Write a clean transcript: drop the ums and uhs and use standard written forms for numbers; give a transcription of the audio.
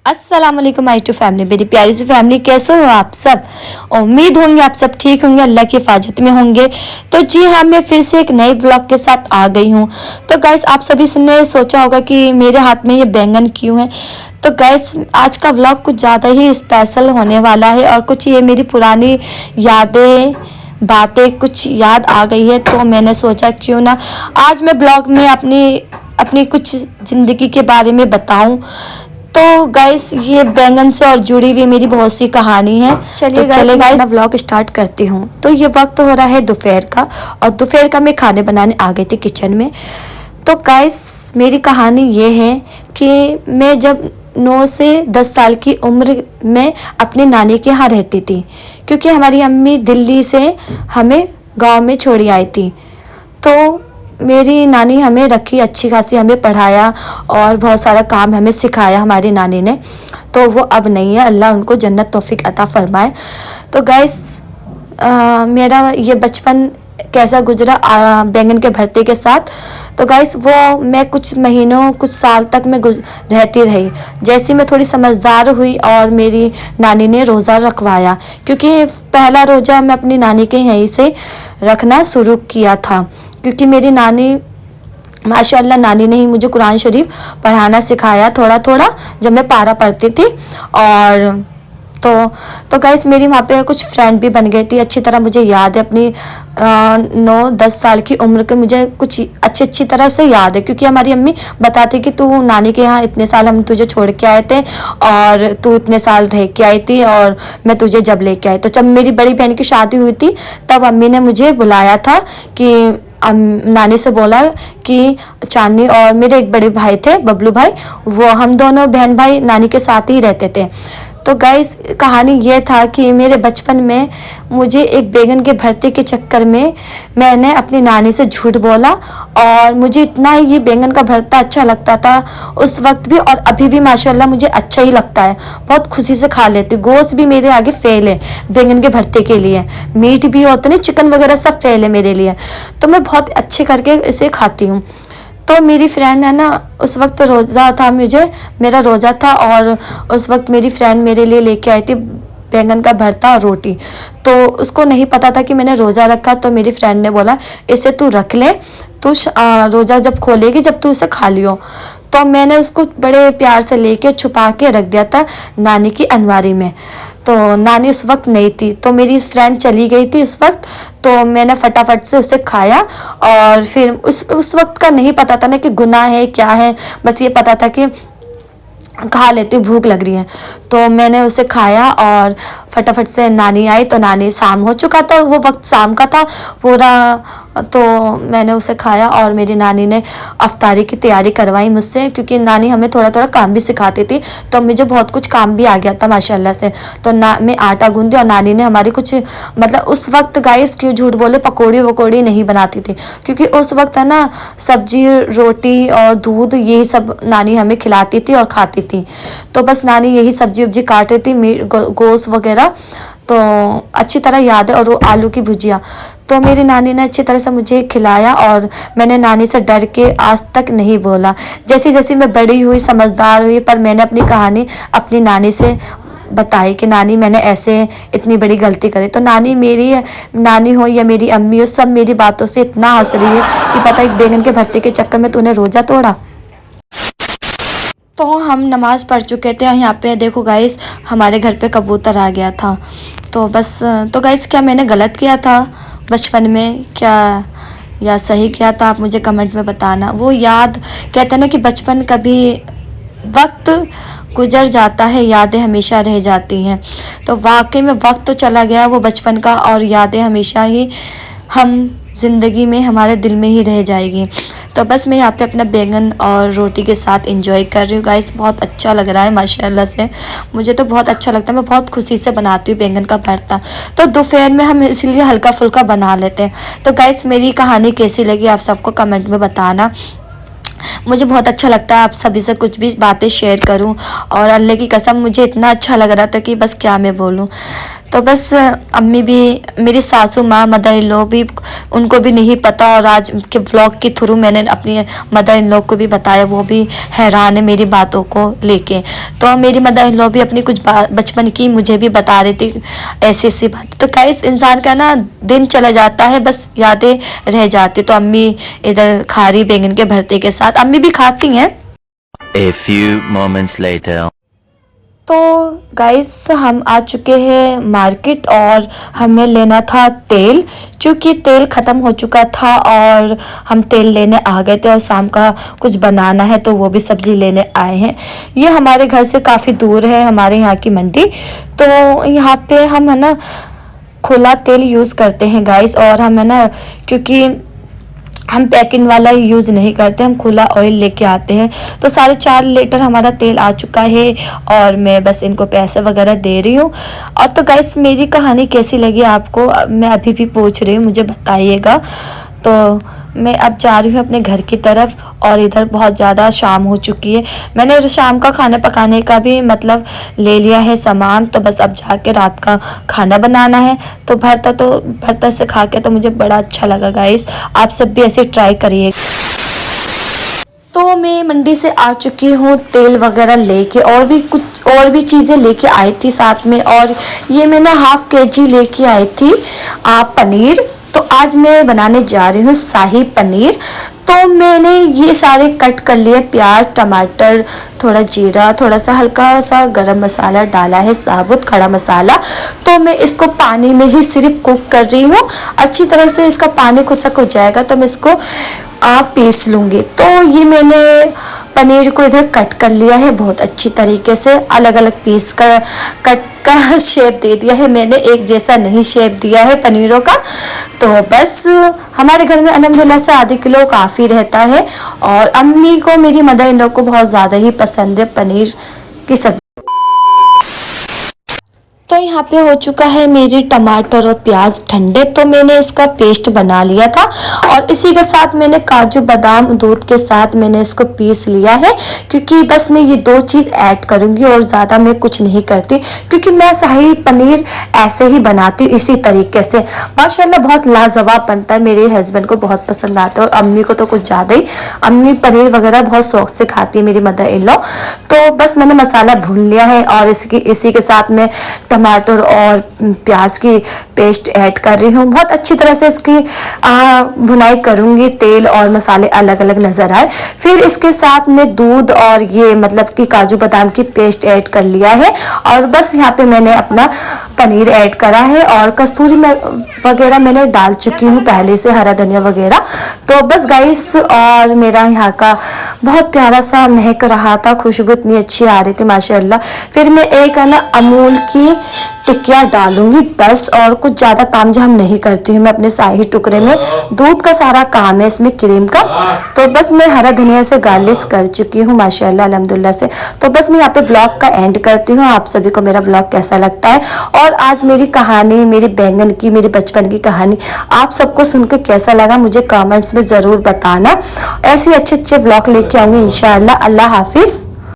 अस्सलाम वालेकुम my to family, मेरी प्यारी सी फैमिली, कैसे हो आप सब। उम्मीद होंगे आप सब ठीक होंगे, अल्लाह की हिफाजत में होंगे। तो जी हाँ, मैं फिर से एक नए ब्लॉग के साथ आ गई हूँ। तो गैस आप सभी ने सोचा होगा कि मेरे हाथ में ये बैंगन क्यों है। तो गैस आज का ब्लॉग कुछ ज़्यादा ही स्पेशल होने वाला है और कुछ ये मेरी पुरानी यादें बातें कुछ याद आ गई है। तो मैंने सोचा क्यों ना आज मैं ब्लॉग में अपनी अपनी कुछ ज़िंदगी के बारे में बताऊं। तो गाइस ये बैंगन से और जुड़ी हुई मेरी बहुत सी कहानी है। चलिए गाइस मैं व्लॉग स्टार्ट करती हूँ। तो ये वक्त हो रहा है दोपहर का और दोपहर का मैं खाने बनाने आ गई थी किचन में। तो गाइस मेरी कहानी ये है कि मैं जब 9 से 10 साल की उम्र में अपनी नानी के यहाँ रहती थी, क्योंकि हमारी अम्मी दिल्ली से हमें गांव में छोड़ी आई थी। तो मेरी नानी हमें रखी, अच्छी खासी हमें पढ़ाया और बहुत सारा काम हमें सिखाया हमारी नानी ने। तो वो अब नहीं है, अल्लाह उनको जन्नत तौफीक अता फरमाए। तो गाइस मेरा ये बचपन कैसा गुजरा बैंगन के भरते के साथ। तो गाइस वो मैं कुछ महीनों कुछ साल तक मैं रहती रही। जैसे मैं थोड़ी समझदार हुई और मेरी नानी ने रोज़ा रखवाया, क्योंकि पहला रोज़ा मैं अपनी नानी के यहीं से रखना शुरू किया था। क्योंकि मेरी नानी माशाल्लाह, नानी ने ही मुझे कुरान शरीफ पढ़ाना सिखाया थोड़ा थोड़ा जब मैं पारा पढ़ती थी। और तो गाइस मेरी वहाँ पे कुछ फ्रेंड भी बन गई थी। अच्छी तरह मुझे याद है अपनी 9-10 साल की उम्र के, मुझे कुछ अच्छी तरह से याद है। क्योंकि हमारी अम्मी बताती कि तू नानी के यहाँ इतने साल हम तुझे छोड़ के आए थे और तू इतने साल रह के आई थी और मैं तुझे जब लेके आई। तो जब मेरी बड़ी बहन की शादी हुई थी तब अम्मी ने मुझे बुलाया था कि नानी से बोला कि चांदनी और मेरे एक बड़े भाई थे बबलू भाई, वो हम दोनों बहन भाई नानी के साथ ही रहते थे। तो गाइस कहानी ये था कि मेरे बचपन में मुझे एक बैंगन के भरते के चक्कर में मैंने अपनी नानी से झूठ बोला और मुझे इतना ये बैंगन का भरता अच्छा लगता था उस वक्त भी, और अभी भी माशाल्लाह मुझे अच्छा ही लगता है, बहुत खुशी से खा लेती। गोश्त भी मेरे आगे फेल है बैंगन के भरते के लिए, मीट भी होते ना, चिकन वगैरह सब फेल है मेरे लिए। तो मैं बहुत अच्छे करके इसे खाती हूँ। तो मेरी फ्रेंड है ना, उस वक्त रोज़ा था, मेरा रोज़ा था और उस वक्त मेरी फ्रेंड मेरे लिए लेके आई थी बैंगन का भरता और रोटी। तो उसको नहीं पता था कि मैंने रोज़ा रखा। तो मेरी फ्रेंड ने बोला इसे तू रख ले, तू रोज़ा जब खोलेगी जब तू इसे खा लियो। तो मैंने उसको बड़े प्यार से लेके छुपा के रख दिया था नानी की अलमारी में। तो नानी उस वक्त नहीं थी, तो मेरी फ्रेंड चली गई थी उस वक्त। तो मैंने फटाफट से उसे खाया और फिर उस वक्त का नहीं पता था ना कि गुनाह है क्या है, बस ये पता था कि खा लेती, भूख लग रही है। तो मैंने उसे खाया और फटाफट से नानी आई। तो नानी, शाम हो चुका था, वो वक्त शाम का था पूरा। तो मैंने उसे खाया और मेरी नानी ने अफ्तारी की तैयारी करवाई मुझसे, क्योंकि नानी हमें थोड़ा थोड़ा काम भी सिखाती थी। तो मुझे बहुत कुछ काम भी आ गया था माशाल्लाह से। तो मैं आटा गूंदी और नानी ने हमारी कुछ, मतलब उस वक्त गाइस क्यों झूठ बोले, पकौड़ी वकौड़ी नहीं बनाती थी, क्योंकि उस वक्त है ना सब्जी रोटी और दूध यही सब नानी हमें खिलाती थी और खाती थी। तो बस नानी यही सब्जी उब्जी काट रही थी, गोश्त वगैरह। तो अच्छी तरह याद है, और वो आलू की भुजिया। तो मेरी नानी ने अच्छी तरह से मुझे खिलाया और मैंने नानी से डर के आज तक नहीं बोला। जैसे जैसे मैं बड़ी हुई, समझदार हुई, पर मैंने अपनी कहानी अपनी नानी से बताई कि नानी मैंने ऐसे इतनी बड़ी गलती करी। तो नानी, मेरी नानी हो या मेरी अम्मी हो, सब मेरी बातों से इतना हंस रही है कि पता एक बैंगन के भरते के चक्कर में तूने रोज़ा तोड़ा। तो हम नमाज़ पढ़ चुके थे और यहाँ पे देखो गाइस हमारे घर पे कबूतर आ गया था। तो बस, तो गाइस क्या मैंने गलत किया था बचपन में क्या या सही किया था, आप मुझे कमेंट में बताना। वो याद, कहते हैं ना कि बचपन कभी वक्त गुजर जाता है, यादें हमेशा रह जाती हैं। तो वाकई में वक्त तो चला गया वो बचपन का, और यादें हमेशा ही हम ज़िंदगी में हमारे दिल में ही रह जाएगी। तो बस मैं यहाँ पे अपना बैंगन और रोटी के साथ एंजॉय कर रही हूँ गाइस। बहुत अच्छा लग रहा है माशाल्लाह से, मुझे तो बहुत अच्छा लगता है। मैं बहुत खुशी से बनाती हूँ बैंगन का भरता। तो दोपहर में हम इसलिए हल्का फुल्का बना लेते हैं। तो गाइस मेरी कहानी कैसी लगी आप सबको कमेंट में बताना। मुझे बहुत अच्छा लगता है आप सभी से कुछ भी बातें शेयर करूं, और अल्लाह की कसम मुझे इतना अच्छा लग रहा था कि बस क्या मैं बोलूं। तो बस अम्मी भी, मेरी सासू माँ, मदर इन लॉ भी, उनको भी नहीं पता, और आज के व्लॉग के थ्रू मैंने अपनी मदर इन लॉ को भी बताया, वो भी हैरान है मेरी बातों को लेके। तो मेरी मदर इन लॉ भी अपनी कुछ बचपन की मुझे भी बता रही थी ऐसी ऐसी बात। तो गाइस इंसान का ना दिन चला जाता है, बस यादें रह जाती। तो अम्मी इधर खा रही बैंगन के भरते के साथ, अम्मी भी खाती हैं। A few moments later. तो गाइस हम आ चुके हैं मार्केट और हमें लेना था तेल, क्योंकि तेल ख़त्म हो चुका था और हम तेल लेने आ गए थे, और शाम का कुछ बनाना है तो वो भी सब्ज़ी लेने आए हैं। ये हमारे घर से काफ़ी दूर है, हमारे यहाँ की मंडी। तो यहाँ पे हम है ना खुला तेल यूज़ करते हैं गाइस, और हम है ना, क्योंकि हम पैकिंग वाला यूज़ नहीं करते, हम खुला ऑयल लेके आते हैं। तो 4.5 लीटर हमारा तेल आ चुका है और मैं बस इनको पैसे वगैरह दे रही हूँ। और तो गाइस मेरी कहानी कैसी लगी आपको, मैं अभी भी पूछ रही हूँ, मुझे बताइएगा। तो मैं अब जा रही हूँ अपने घर की तरफ, और इधर बहुत ज़्यादा शाम हो चुकी है। मैंने शाम का खाना पकाने का भी मतलब ले लिया है सामान, तो बस अब जाके रात का खाना बनाना है। तो भरता से खा के तो मुझे बड़ा अच्छा लगा गाइस, आप सब भी ऐसे ट्राई करिए। तो मैं मंडी से आ चुकी हूँ तेल वगैरह लेके, और भी चीज़ें लेके आई थी साथ में। और ये मैं ना 1/2 kg लेके आई थी पनीर। तो आज मैं बनाने जा रही हूँ शाही पनीर। तो मैंने ये सारे कट कर लिए, प्याज, टमाटर, थोड़ा जीरा, थोड़ा सा हल्का सा गरम मसाला डाला है, साबुत खड़ा मसाला। तो मैं इसको पानी में ही सिर्फ कुक कर रही हूँ। अच्छी तरह से इसका पानी खुशक हो जाएगा तो मैं इसको पीस लूँगी। तो ये मैंने पनीर को इधर कट कर लिया है बहुत अच्छी तरीके से, अलग अलग पीस कर कट का शेप दे दिया है मैंने, एक जैसा नहीं शेप दिया है पनीरों का। तो बस हमारे घर में अल्हम्दुलिल्लाह से आधे किलो काफ़ी रहता है, और अम्मी को, मेरी मदर इन लोग को बहुत ज़्यादा ही पसंद है पनीर की सब्ज़ी। तो यहाँ पे हो चुका है मेरी टमाटर और प्याज ठंडे, तो मैंने इसका पेस्ट बना लिया था, और इसी के साथ मैंने काजू बादाम दूध के साथ मैंने इसको पीस लिया है, क्योंकि बस मैं ये 2 चीज़ ऐड करूँगी और ज़्यादा मैं कुछ नहीं करती, क्योंकि मैं शाही पनीर ऐसे ही बनाती हूँ इसी तरीके से। माशाल्लाह बहुत लाजवाब बनता है, मेरे हस्बैंड को बहुत पसंद आता है, और अम्मी को तो कुछ ज़्यादा ही, अम्मी पनीर वगैरह बहुत शौक से खाती है मेरी मदर इन लॉ। तो बस मैंने मसाला भून लिया है, और इसी के साथ में टमाटर और प्याज की पेस्ट ऐड कर रही हूँ। बहुत अच्छी तरह से इसकी भुनाई करूँगी, तेल और मसाले अलग अलग नज़र आए। फिर इसके साथ में दूध और ये मतलब कि काजू बादाम की पेस्ट ऐड कर लिया है, और बस यहाँ पे मैंने अपना पनीर ऐड करा है, और कस्तूरी वगैरह मैंने डाल चुकी हूँ पहले से, हरा धनिया वगैरह। तो बस गाइस, और मेरा यहाँ का बहुत प्यारा सा महक रहा था, खुशबू इतनी अच्छी आ रही थी माशाल्लाह। फिर मैं एक है ना अमूल की टिक्कियाँ डालूंगी बस, और कुछ ज़्यादा ताम झाम नहीं करती हूँ मैं अपने शाही टुकड़े में, दूध का सारा काम है इसमें, क्रीम का। तो बस मैं हरा धनिया से गार्निश कर चुकी हूँ माशाल्लाह अल्हम्दुलिल्लाह से। तो बस मैं यहाँ पे ब्लॉग का एंड करती हूँ। आप सभी को मेरा ब्लॉग कैसा लगता है, और आज मेरी कहानी, मेरी बैंगन की, मेरे बचपन की कहानी आप सबको सुन के कैसा लगा मुझे कमेंट्स में ज़रूर बताना। ऐसे अच्छे अच्छे ब्लॉग लेके आऊँगी इंशाअल्लाह। अल्लाह हाफिज़।